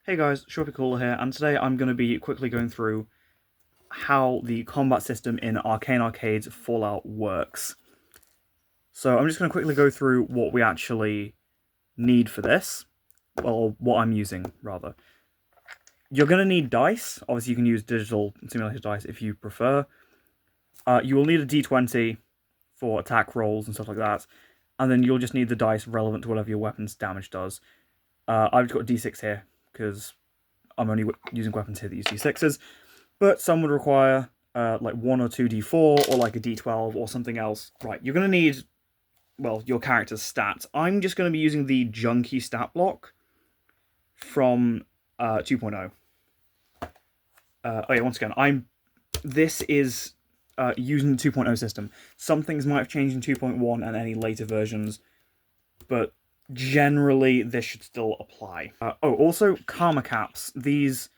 Hey guys, Shorty Cooler here, and today I'm going to be quickly going through how the combat system in Arcane Arcade's Fallout works. So I'm just going to quickly go through what we actually need for this, or what I'm using, rather. You're going to need dice. Obviously you can use digital simulated dice if you prefer. You will need a d20 for attack rolls and stuff like that, and then you'll just need the dice relevant to whatever your weapon's damage does. I've just got a d6 here, because I'm only using weapons here that use d6s, but some would require like 1 or 2 d4, or like a d12, or something else. Right, you're going to need, well, your character's stats. I'm just going to be using the junky stat block from 2.0. Oh yeah, once again, this is using the 2.0 system. Some things might have changed in 2.1 and any later versions, but generally this should still apply. Also, karma caps. These,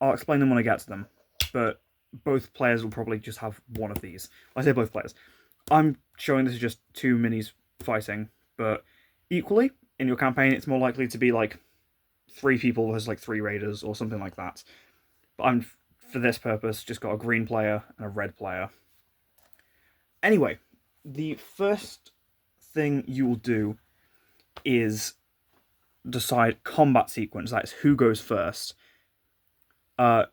I'll explain them when I get to them, but both players will probably just have one of these. I say both players. I'm showing this as just two minis fighting, but equally, in your campaign, it's more likely to be like 3 people versus like 3 raiders or something like that. But I'm, for this purpose, just got a green player and a red player. Anyway, the first thing you will do is decide combat sequence. That is who goes first. Every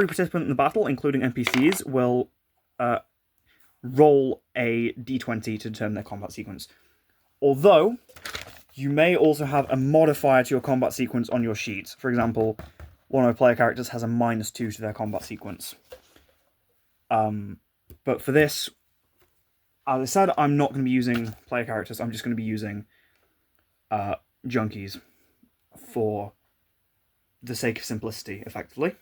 participant in the battle, including NPCs, will roll a d20 to determine their combat sequence. Although, you may also have a modifier to your combat sequence on your sheet. For example, one of my player characters has a -2 to their combat sequence. But for this, as I said, I'm not going to be using player characters. I'm just going to be using junkies for the sake of simplicity, effectively.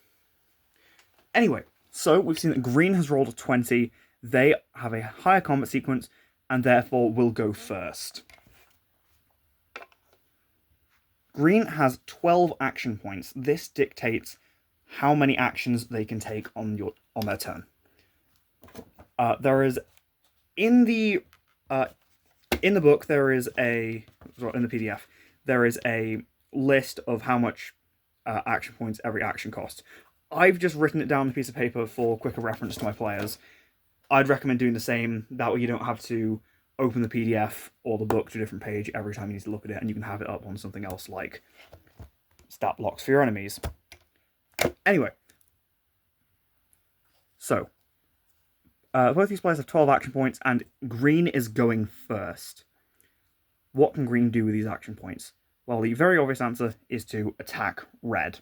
Anyway, so we've seen that green has rolled a 20. They have a higher combat sequence, and therefore will go first. Green has 12 action points. This dictates how many actions they can take on their turn. There is in the book there is in the PDF there is a list of how much action points every action costs. I've just written it down on a piece of paper for quicker reference to my players. I'd recommend doing the same. That way you don't have to open the PDF or the book to a different page every time you need to look at it, and you can have it up on something else like stat blocks for your enemies. Anyway, so both these players have 12 action points, and green is going first. What can green do with these action points? Well, the very obvious answer is to attack red.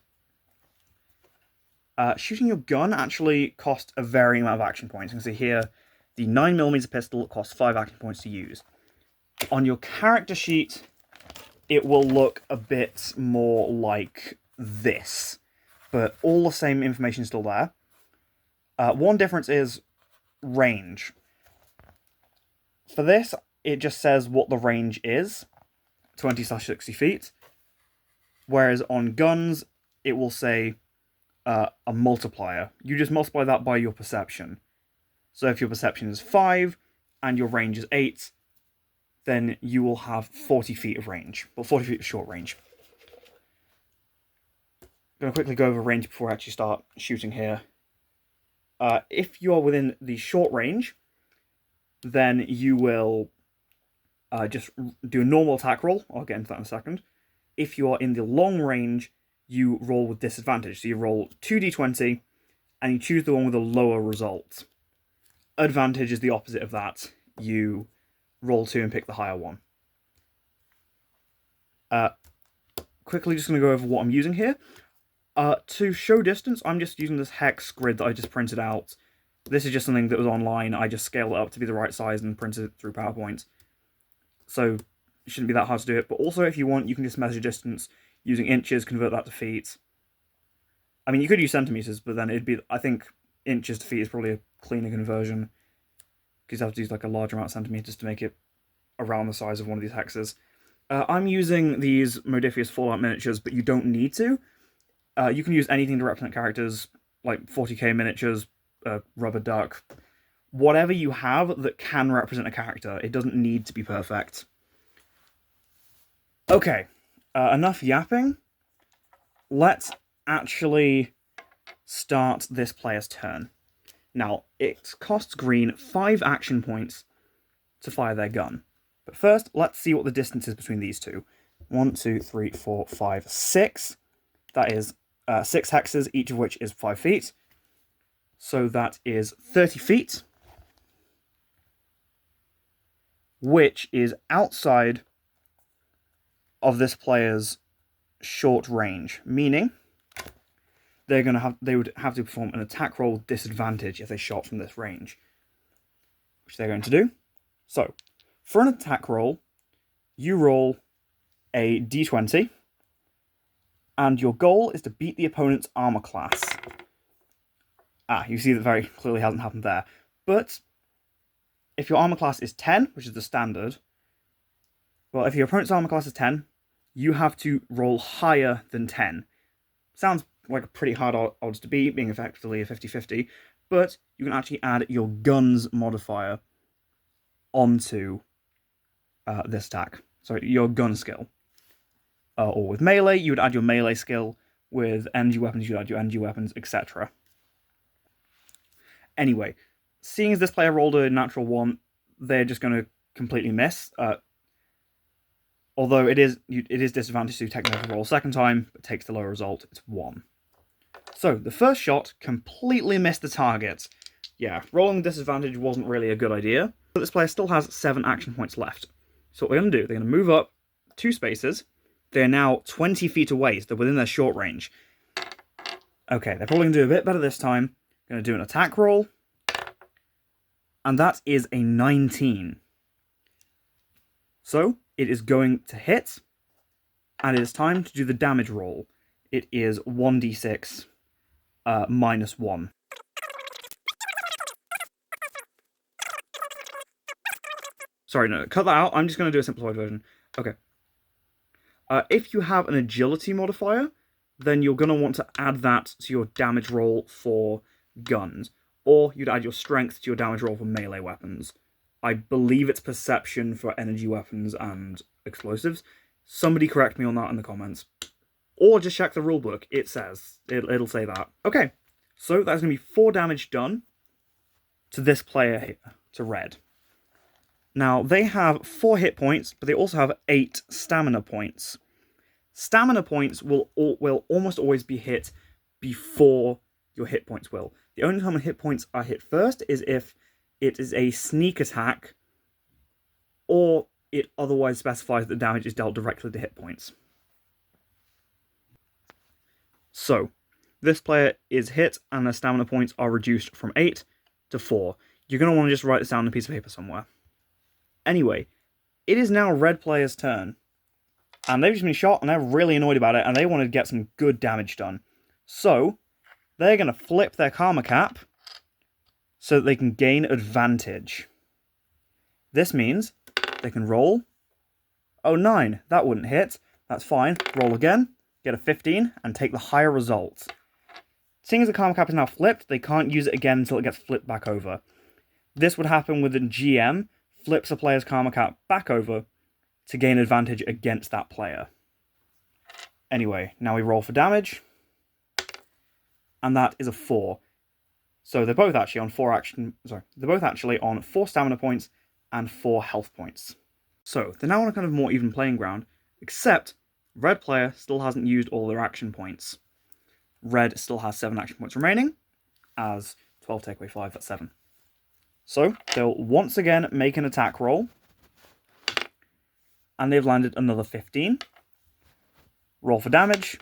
Shooting your gun actually costs a varying amount of action points. You can see here, the 9mm pistol costs 5 action points to use. On your character sheet, it will look a bit more like this, but all the same information is still there. One difference is range. For this, it just says what the range is, 20/60 feet, whereas on guns, it will say a multiplier. You just multiply that by your perception. So if your perception is 5 and your range is 8, then you will have 40 feet of range. Well, 40 feet of short range. I'm going to quickly go over range before I actually start shooting here. If you are within the short range, then you will just do a normal attack roll. I'll get into that in a second. If you are in the long range, you roll with disadvantage. So you roll 2d20, and you choose the one with a lower result. Advantage is the opposite of that. You roll 2 and pick the higher one. Quickly just going to go over what I'm using here. To show distance, I'm just using this hex grid that I just printed out. This is just something that was online. I just scaled it up to be the right size and printed it through PowerPoint. So it shouldn't be that hard to do it. But also, if you want, you can just measure distance using inches, convert that to feet. I mean, you could use centimeters, but then it'd be, I think, inches to feet is probably a cleaner conversion, because you have to use like a large amount of centimeters to make it around the size of one of these hexes. I'm using these Modifius Fallout miniatures, but you don't need to. You can use anything to represent characters, like 40k miniatures, rubber duck, whatever you have that can represent a character. It doesn't need to be perfect. Okay, enough yapping. let's actually start this player's turn. Now, it costs green 5 action points to fire their gun. But first, let's see what the distance is between these two. 1, 2, 3, 4, 5, 6. That is 6 hexes, each of which is 5 feet. So that is 30 feet, which is outside of this player's short range, meaning they would have to perform an attack roll disadvantage if they shot from this range, which they're going to do. So, for an attack roll, you roll a d20, and your goal is to beat the opponent's armor class. You see that very clearly hasn't happened there. But if your armor class is 10, which is the standard, well, if your opponent's armor class is 10, you have to roll higher than 10. Sounds like a pretty hard odds to beat, being effectively a 50-50, but you can actually add your guns modifier onto this attack. So your gun skill. Or with melee, you would add your melee skill. With energy weapons, you would add your energy weapons, etc. Anyway, seeing as this player rolled a natural 1, they're just going to completely miss. Although it is disadvantaged to technically roll a second time, but takes the lower result, it's 1. So, the first shot completely missed the target. Yeah, rolling disadvantage wasn't really a good idea, but this player still has 7 action points left. So what they're going to do, they're going to move up 2 spaces. They're now 20 feet away, so they're within their short range. Okay, they're probably going to do a bit better this time. Going to do an attack roll, and that is a 19. So, it is going to hit, and it is time to do the damage roll. It is 1d6 minus 1. Sorry, no, cut that out. I'm just going to do a simplified version. Okay. If you have an agility modifier, then you're going to want to add that to your damage roll for guns. Or you'd add your strength to your damage roll for melee weapons. I believe it's perception for energy weapons and explosives. Somebody correct me on that in the comments. Or just check the rulebook. It'll say that. Okay, so that's going to be 4 damage done to this player here, to red. Now, they have 4 hit points, but they also have 8 stamina points. Stamina points will almost always be hit before your hit points will. The only time when hit points are hit first is if it is a sneak attack, or it otherwise specifies that damage is dealt directly to hit points. So, this player is hit, and their stamina points are reduced from 8 to 4. You're going to want to just write this down on a piece of paper somewhere. Anyway, it is now red player's turn. And they've just been shot, and they're really annoyed about it, and they want to get some good damage done. So, they're going to flip their karma cap so that they can gain advantage. This means they can roll. Oh, 9. That wouldn't hit. That's fine. Roll again. Get a 15 and take the higher result. Seeing as the karma cap is now flipped, they can't use it again until it gets flipped back over. This would happen when the GM flips a player's karma cap back over to gain advantage against that player. Anyway, now we roll for damage. And that is a 4. So they're both actually on 4 stamina points and 4 health points. So they're now on a kind of more even playing ground, except red player still hasn't used all their action points. Red still has 7 action points remaining, as 12 take away 5, that's 7. So they'll once again make an attack roll, and they've landed another 15. Roll for damage.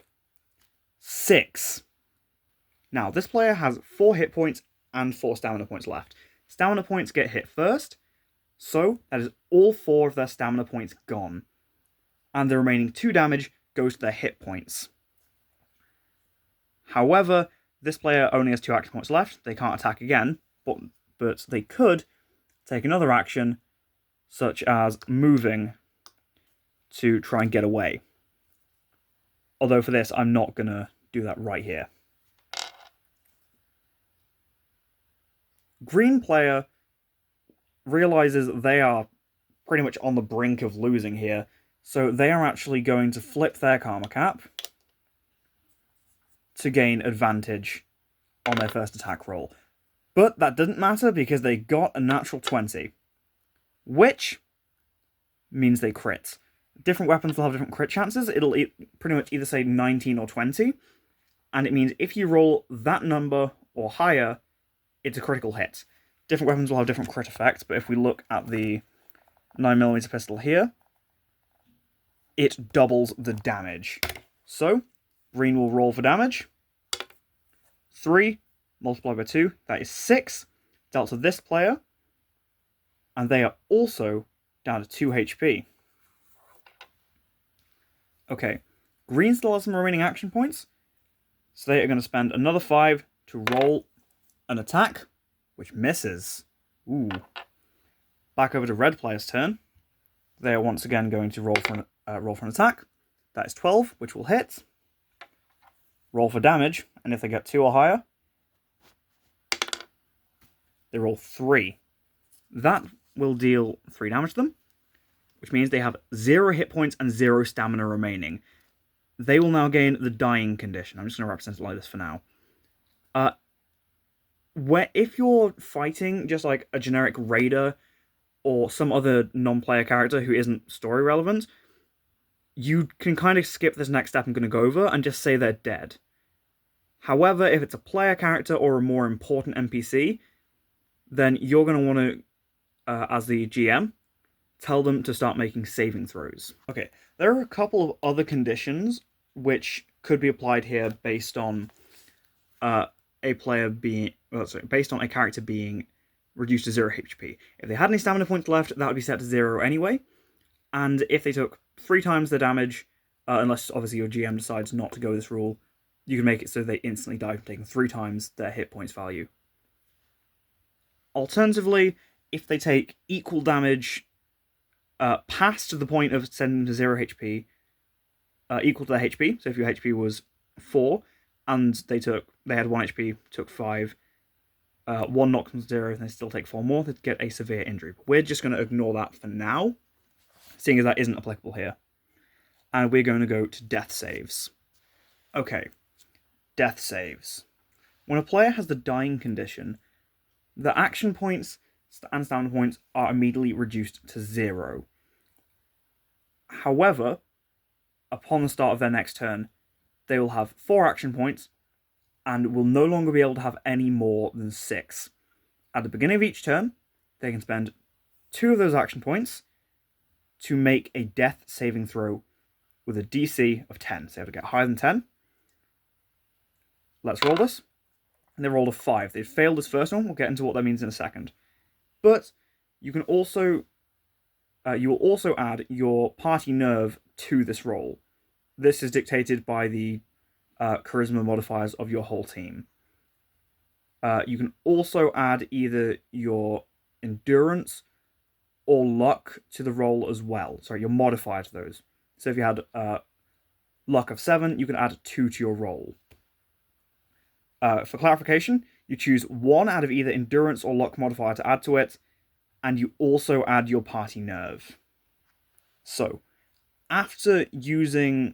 6. Now, this player has 4 hit points and 4 stamina points left. Stamina points get hit first, so that is all 4 of their stamina points gone. And the remaining 2 damage goes to their hit points. However, this player only has 2 action points left. They can't attack again, but they could take another action, such as moving to try and get away. Although for this, I'm not going to do that right here. Green player realizes they are pretty much on the brink of losing here, so they are actually going to flip their karma cap to gain advantage on their first attack roll. But that didn't matter because they got a natural 20, which means they crit. Different weapons will have different crit chances. It'll pretty much either say 19 or 20, and it means if you roll that number or higher, it's a critical hit. Different weapons will have different crit effects, but if we look at the 9mm pistol here, it doubles the damage. So, green will roll for damage. 3 multiplied by 2, that is 6, dealt to this player, and they are also down to 2 HP. Okay, green still has some remaining action points, so they are going to spend another 5 to roll an attack, which misses. Ooh. Back over to red player's turn. They are once again going to roll for an attack. That is 12, which will hit. Roll for damage, and if they get 2 or higher, they roll 3. That will deal 3 damage to them, which means they have 0 hit points and 0 stamina remaining. They will now gain the dying condition. I'm just going to represent it like this for now. If you're fighting just like a generic raider or some other non-player character who isn't story relevant, you can kind of skip this next step I'm going to go over and just say they're dead. However, if it's a player character or a more important NPC, then you're going to want to, as the GM, tell them to start making saving throws. Okay, there are a couple of other conditions which could be applied here based on based on a character being reduced to 0 HP. If they had any stamina points left, that would be set to 0 anyway. And if they took 3 times the damage, unless obviously your GM decides not to go this rule, you can make it so they instantly die from taking 3 times their hit points value. Alternatively, if they take equal damage past the point of sending them to 0 HP, equal to their HP, so if your HP was 4, and they had 1 HP, took 5, 1 knocks them to 0, and they still take 4 more, they'd get a severe injury. But we're just going to ignore that for now, seeing as that isn't applicable here. And we're going to go to death saves. Okay, death saves. When a player has the dying condition, the action points and stamina points are immediately reduced to 0. However, upon the start of their next turn, they will have 4 action points and will no longer be able to have any more than 6. At the beginning of each turn, they can spend 2 of those action points to make a death saving throw with a DC of 10. So they have to get higher than 10. Let's roll this. And they rolled a 5. They've failed this first one. We'll get into what that means in a second. But you can also you will also add your party nerve to this roll. This is dictated by the charisma modifiers of your whole team. You can also add either your endurance or luck to the roll as well. Sorry, your modifier to those. So if you had luck of 7, you can add 2 to your roll. For clarification, you choose 1 out of either endurance or luck modifier to add to it, and you also add your party nerve. So, after using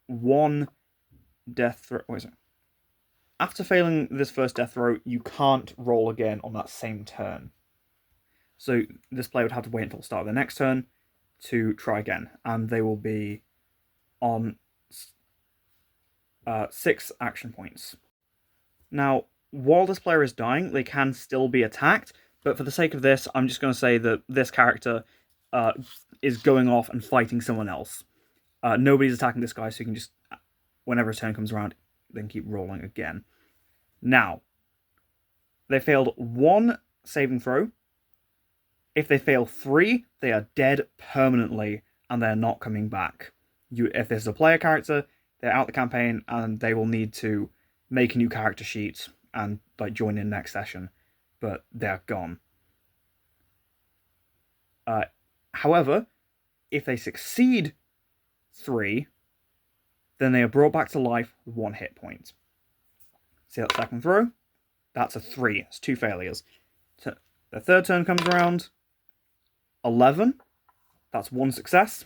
1 death throw... After failing this first death throw, you can't roll again on that same turn. So this player would have to wait until the start of the next turn to try again, and they will be on 6 action points. Now, while this player is dying, they can still be attacked, but for the sake of this, I'm just going to say that this character is going off and fighting someone else. Nobody's attacking this guy, so you can just, whenever his turn comes around, then keep rolling again. Now, they failed 1 saving throw. If they fail 3, they are dead permanently, and they're not coming back. If this is a player character, they're out the campaign, and they will need to make a new character sheet and join in next session, but they're gone. However, if they succeed 3, then they are brought back to life with 1 hit point. See that second throw? That's a 3. It's 2 failures. The third turn comes around. 11. That's 1 success.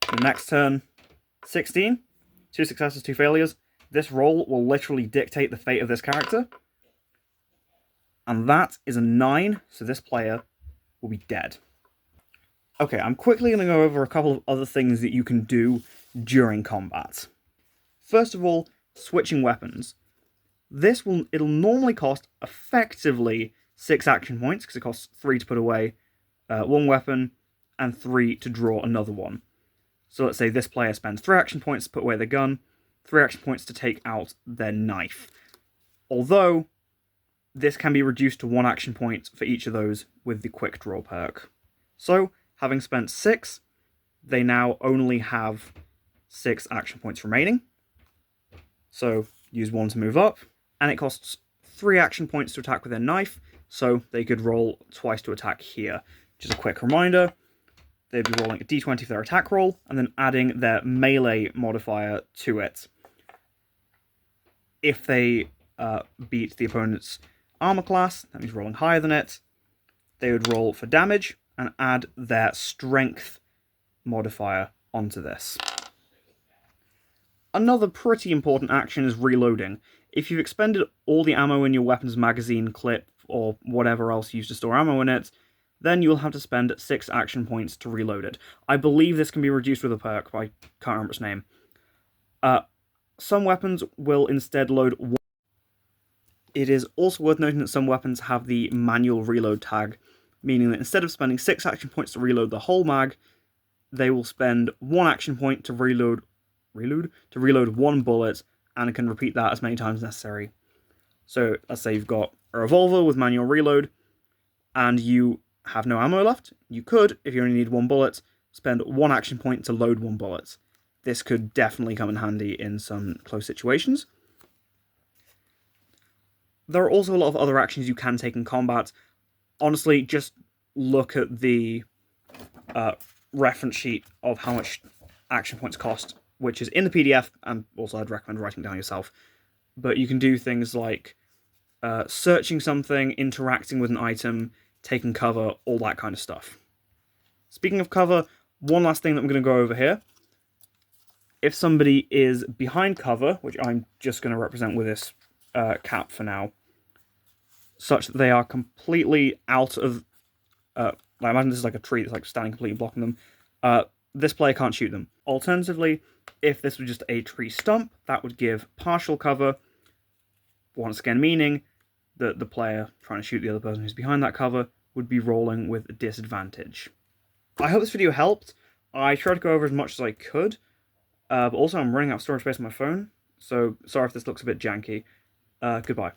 The next turn, 16. 2 successes, 2 failures. This roll will literally dictate the fate of this character. And that is a 9, so this player will be dead. Okay, I'm quickly going to go over a couple of other things that you can do during combat. First of all, switching weapons. It'll normally cost effectively 6 action points, because it costs 3 to put away one weapon, and 3 to draw another one. So let's say this player spends 3 action points to put away their gun, 3 action points to take out their knife. Although, this can be reduced to 1 action point for each of those with the quick draw perk. So, having spent 6, they now only have 6 action points remaining. So, use 1 to move up, and it costs 3 action points to attack with their knife, so they could roll twice to attack here. Just a quick reminder, they'd be rolling a d20 for their attack roll, and then adding their melee modifier to it. If they beat the opponent's armor class, that means rolling higher than it, they would roll for damage and add their strength modifier onto this. Another pretty important action is reloading. If you've expended all the ammo in your weapon's magazine, clip, or whatever else used to store ammo in it, then you'll have to spend 6 action points to reload it. I believe this can be reduced with a perk, but I can't remember its name. Some weapons will instead load 1. It is also worth noting that some weapons have the manual reload tag, meaning that instead of spending 6 action points to reload the whole mag, they will spend 1 action point to reload 1 bullet, and can repeat that as many times as necessary. So let's say you've got a revolver with manual reload, and you have no ammo left. You could, if you only need 1 bullet, spend 1 action point to load 1 bullet. This could definitely come in handy in some close situations. There are also a lot of other actions you can take in combat. Honestly, just look at the reference sheet of how much action points cost, which is in the PDF, and also I'd recommend writing down yourself. But you can do things like searching something, interacting with an item, taking cover, all that kind of stuff. Speaking of cover, one last thing that I'm going to go over here. If somebody is behind cover, which I'm just going to represent with this cap for now, such that they are completely out of... I imagine this is like a tree that's like standing completely blocking them. This player can't shoot them. Alternatively, if this was just a tree stump, that would give partial cover, once again meaning that the player trying to shoot the other person who's behind that cover would be rolling with disadvantage. I hope this video helped. I tried to go over as much as I could, but also I'm running out of storage space on my phone, so sorry if this looks a bit janky. Goodbye.